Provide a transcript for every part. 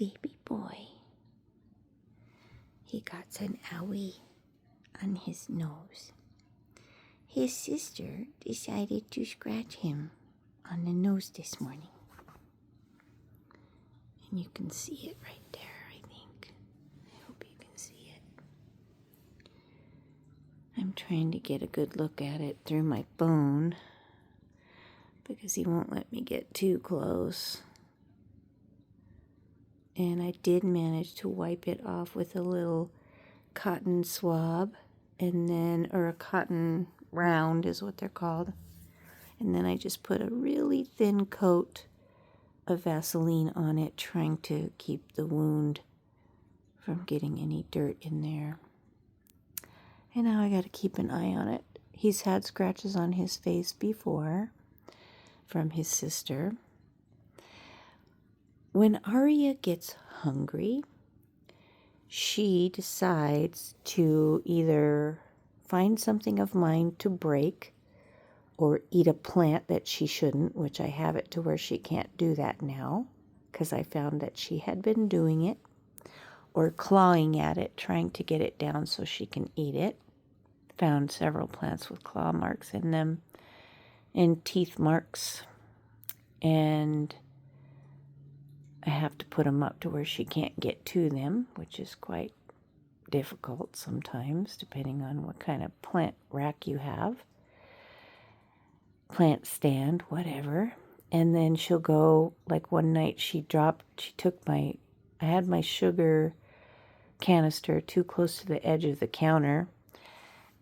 baby boy. He got an owie on his nose. His sister decided to scratch him on the nose this morning. And you can see it right there, I think. I hope you can see it. I'm trying to get a good look at it through my phone because he won't let me get too close. And I did manage to wipe it off with a little cotton swab, and then, or a cotton round is what they're called. And then I just put a really thin coat of Vaseline on it, trying to keep the wound from getting any dirt in there. And now I got to keep an eye on it. He's had scratches on his face before from his sister. When Aria gets hungry, she decides to either find something of mine to break or eat a plant that she shouldn't, which I have it to where she can't do that now because I found that she had been doing it, or clawing at it, trying to get it down so she can eat it. Found several plants with claw marks in them and teeth marks, and I have to put them up to where she can't get to them, which is quite difficult sometimes, depending on what kind of plant rack you have. Plant stand, whatever. And then she'll go, like one night she took I had my sugar canister too close to the edge of the counter.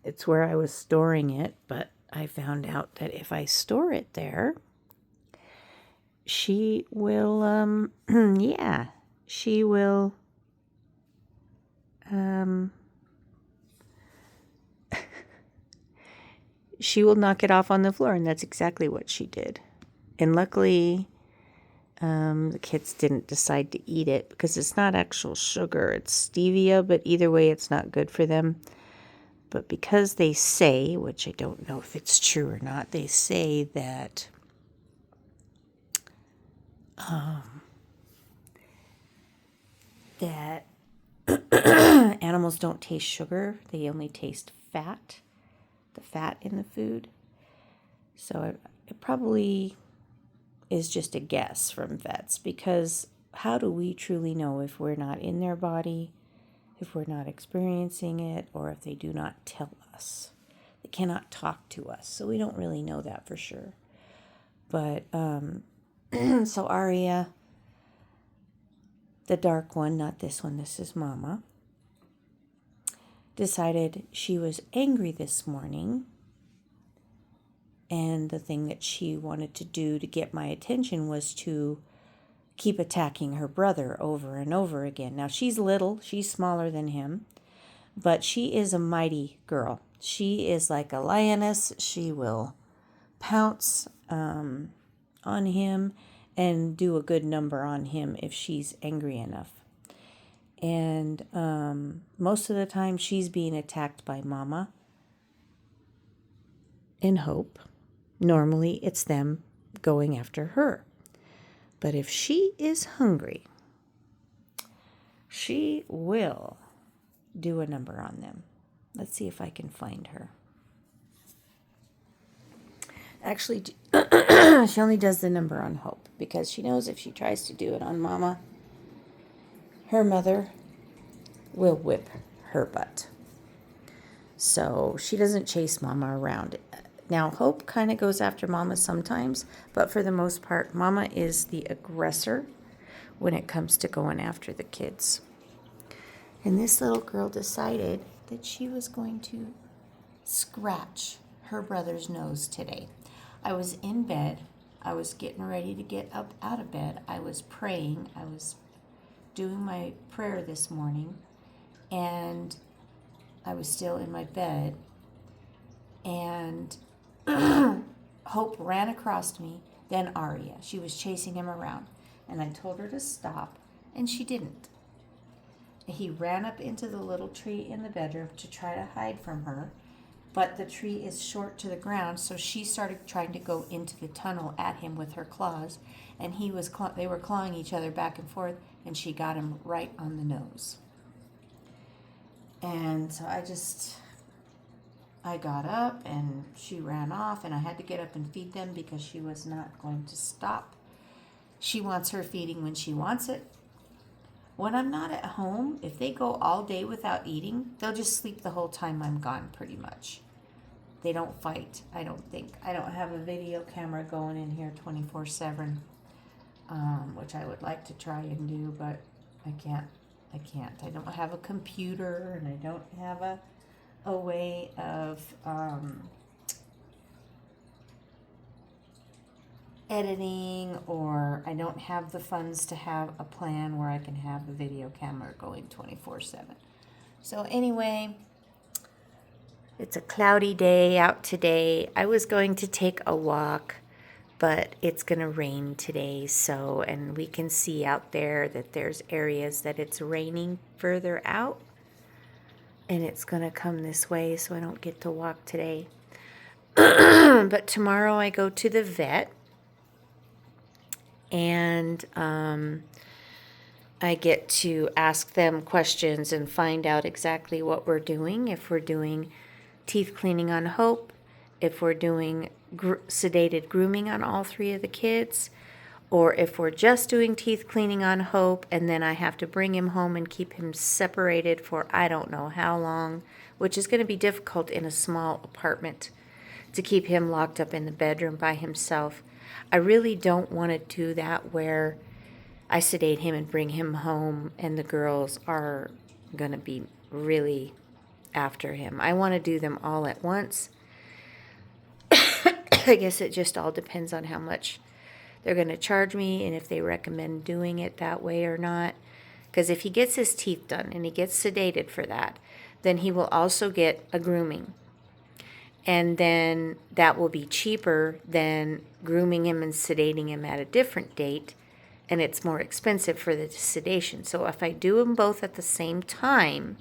It's where I was storing it, but I found out that if I store it there, she will, she will, she will knock it off on the floor, and that's exactly what she did. And luckily, the kids didn't decide to eat it because it's not actual sugar, it's stevia, but either way, it's not good for them. But because they say, which I don't know if it's true or not, they say that that animals don't taste sugar, they only taste fat, the fat in the food. So it probably is just a guess from vets, because how do we truly know if we're not in their body, if we're not experiencing it, or if they do not tell us? They cannot talk to us, so we don't really know that for sure. But so Aria, the dark one, not this one, this is Mama, decided she was angry this morning, and the thing that she wanted to do to get my attention was to keep attacking her brother over and over again. Now, she's little, she's smaller than him, but she is a mighty girl. She is like a lioness. She will pounce on him and do a good number on him if she's angry enough. And most of the time she's being attacked by Mama and Hope. Normally it's them going after her. But if she is hungry, she will do a number on them. Let's see if I can find her. Actually, she only does the number on Hope because she knows if she tries to do it on Mama, her mother will whip her butt. So she doesn't chase Mama around. Now, Hope kind of goes after Mama sometimes, but for the most part, Mama is the aggressor when it comes to going after the kids. And this little girl decided that she was going to scratch her brother's nose today. I was in bed. I was getting ready to get up out of bed. I was praying. I was doing my prayer this morning, and I was still in my bed, and Hope ran across me, then Aria. She was chasing him around, and I told her to stop, and she didn't. He ran up into the little tree in the bedroom to try to hide from her, but the tree is short to the ground, so she started trying to go into the tunnel at him with her claws, and they were clawing each other back and forth, and she got him right on the nose. And so I got up and she ran off, and I had to get up and feed them because she was not going to stop. She wants her feeding when she wants it. When I'm not at home, if they go all day without eating, they'll just sleep the whole time I'm gone pretty much. They don't fight, I don't think. I don't have a video camera going in here 24/7, which I would like to try and do, but I can't. I don't have a computer, and I don't have a way of editing, or I don't have the funds to have a plan where I can have a video camera going 24/7. So anyway, it's a cloudy day out today. I was going to take a walk, but it's going to rain today. So, and we can see out there that there's areas that it's raining further out, and it's going to come this way, so I don't get to walk today. But tomorrow I go to the vet, and I get to ask them questions and find out exactly what we're doing. If we're doing teeth cleaning on Hope, if we're doing sedated grooming on all three of the kids, or if we're just doing teeth cleaning on Hope, and then I have to bring him home and keep him separated for I don't know how long, which is going to be difficult in a small apartment to keep him locked up in the bedroom by himself. I really don't want to do that where I sedate him and bring him home and the girls are going to be really after him. I want to do them all at once. I guess it just all depends on how much they're going to charge me and if they recommend doing it that way or not. Because if he gets his teeth done and he gets sedated for that, then he will also get a grooming. And then that will be cheaper than grooming him and sedating him at a different date. And it's more expensive for the sedation. So if I do them both at the same time,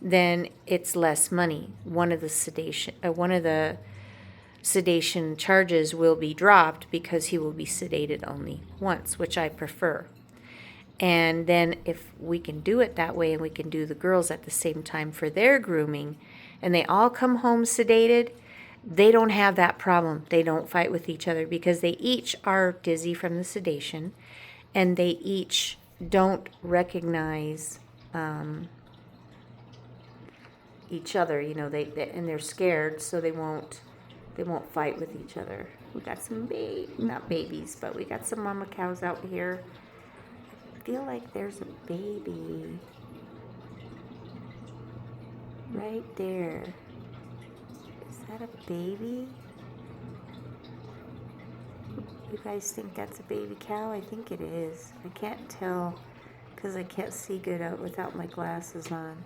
then it's less money. One of the sedation charges will be dropped because he will be sedated only once, which I prefer. And then if we can do it that way and we can do the girls at the same time for their grooming and they all come home sedated, they don't have that problem. They don't fight with each other because they each are dizzy from the sedation and they each don't recognize each other. You know, they and they're scared, so they won't fight with each other. We got some not babies, but we got some mama cows out here. I feel like there's a baby right there. Is that a baby? You guys think that's a baby cow? I think it is. I can't tell because I can't see good out without my glasses on.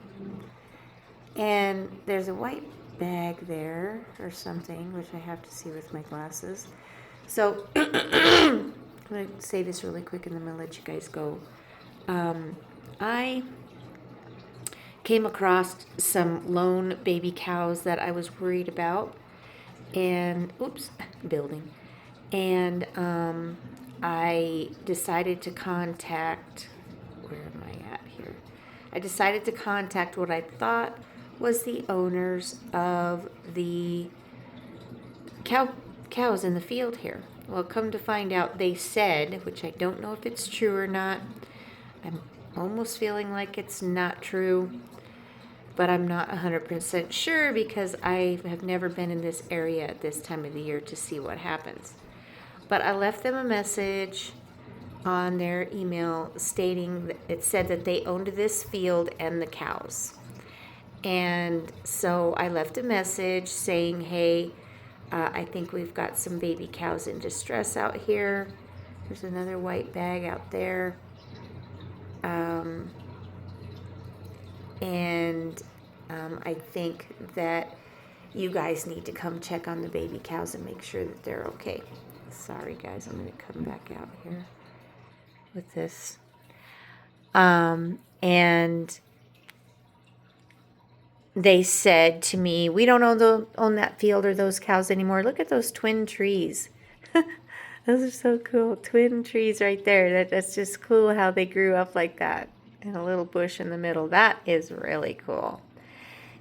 And there's a white bag there or something, which I have to see with my glasses. So I'm going to say this really quick and then I'm going to let you guys go. I came across some lone baby cows that I was worried about. And, building. And I decided to contact, where am I at here? I decided to contact what I thought was the owners of the cows in the field here. Well, come to find out, they said, which I don't know if it's true or not. I'm almost feeling like it's not true, but I'm not 100% sure because I have never been in this area at this time of the year to see what happens. But I left them a message on their email stating that it said that they owned this field and the cows. And so I left a message saying, hey, I think we've got some baby cows in distress out here. There's another white bag out there. I think that you guys need to come check on the baby cows and make sure that they're okay. Sorry, guys, I'm going to come back out here with this. And they said to me, we don't own that field or those cows anymore. Look at those twin trees. Those are so cool. Twin trees right there. That's just cool how they grew up like that. And a little bush in the middle. That is really cool.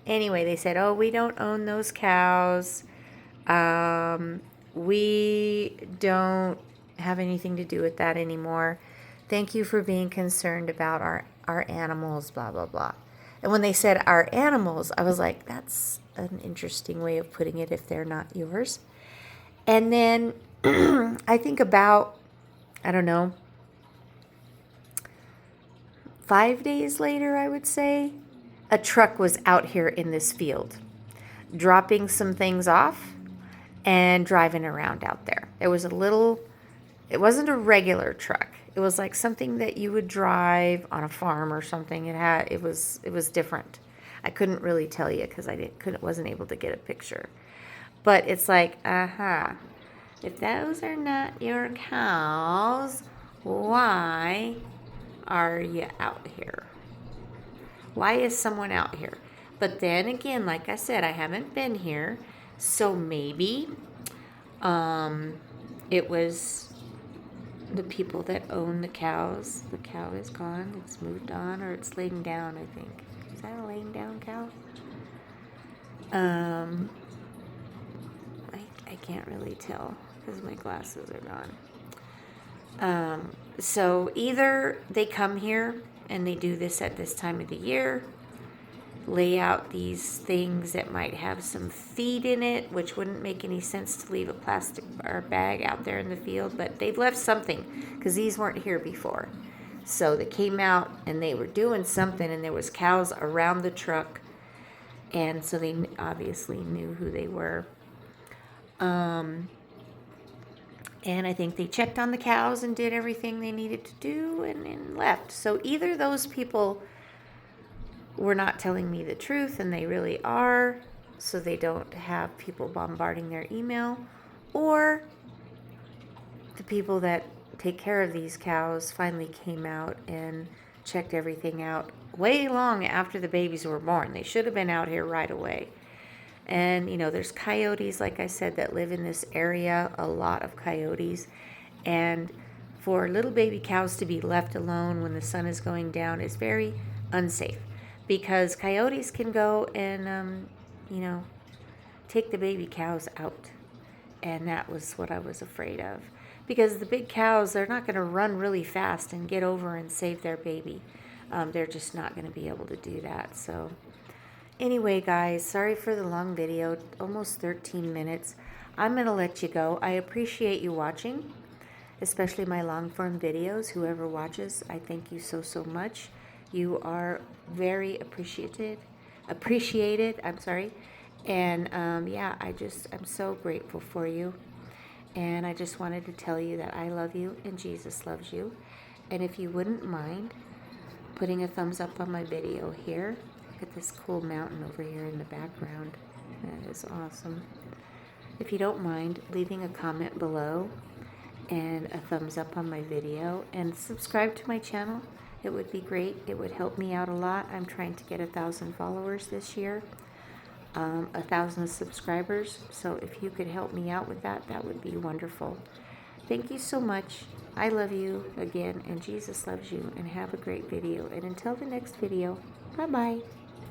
Anyway, they said, oh, we don't own those cows. We don't have anything to do with that anymore. Thank you for being concerned about our animals, blah, blah, blah. And when they said our animals, I was like, that's an interesting way of putting it if they're not yours. And then I think about, I don't know, 5 days later, I would say, a truck was out here in this field, dropping some things off and driving around out there. It was it wasn't a regular truck. It was like something that you would drive on a farm or something. It was different. I couldn't really tell you because wasn't able to get a picture. But it's like, if those are not your cows, why are you out here? Why is someone out here? But then again, like I said, I haven't been here, so maybe it was the people that own the cows. The cow is gone. It's moved on, or it's laying down, I think. Is that a laying down cow? I can't really tell because my glasses are gone. So either they come here and they do this at this time of the year, lay out these things that might have some feed in it, which wouldn't make any sense to leave a plastic or bag out there in the field, but they've left something because these weren't here before. So they came out and they were doing something, and there was cows around the truck, and so they obviously knew who they were. And I think they checked on the cows and did everything they needed to do and left. So either those people were not telling me the truth and they really are, so they don't have people bombarding their email, or the people that take care of these cows finally came out and checked everything out way long after the babies were born. They should have been out here right away. And, there's coyotes, like I said, that live in this area, a lot of coyotes. And for little baby cows to be left alone when the sun is going down is very unsafe, because coyotes can go and, take the baby cows out. And that was what I was afraid of. Because the big cows, they're not going to run really fast and get over and save their baby. They're just not going to be able to do that. So anyway, guys, sorry for the long video, almost 13 minutes. I'm going to let you go. I appreciate you watching, especially my long-form videos. Whoever watches, I thank you so, so much. You are very appreciated. And I'm so grateful for you. And I just wanted to tell you that I love you and Jesus loves you. And if you wouldn't mind putting a thumbs up on my video here. Look at this cool mountain over here in the background. That is awesome. If you don't mind leaving a comment below and a thumbs up on my video, and subscribe to my channel, it would be great. It would help me out a lot. I'm trying to get 1,000 followers this year, 1,000 subscribers. So if you could help me out with that, that would be wonderful. Thank you so much. I love you again, and Jesus loves you, and have a great video. And until the next video, bye-bye.